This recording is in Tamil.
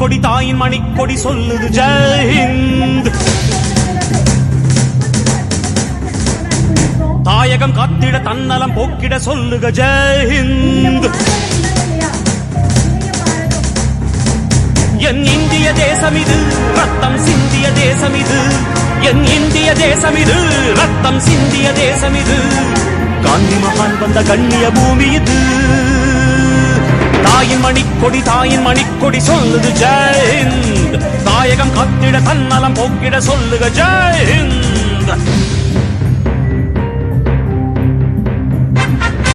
மணிக்கொடி தாயின் மணிக்கொடி சொல்லுது ஜெய் ஹிந்த். தாயகம் காத்திட தன்னலம் போக்கிட சொல்லுக ஜெய் ஹிந்த். என் இந்திய தேசம் இது ரத்தம் சிந்திய தேசம் இது. என் இந்திய தேசம் இது ரத்தம் சிந்திய தேசம் இது. காந்தி மகான் வந்த கண்ணிய பூமி இது. தாயின் மணிக்கொடி சொல்லுது ஜெய் ஹிந்த். தாயகம் காத்திட தன்னலம் போக்கிட சொல்லுக ஜெய் ஹிந்த்.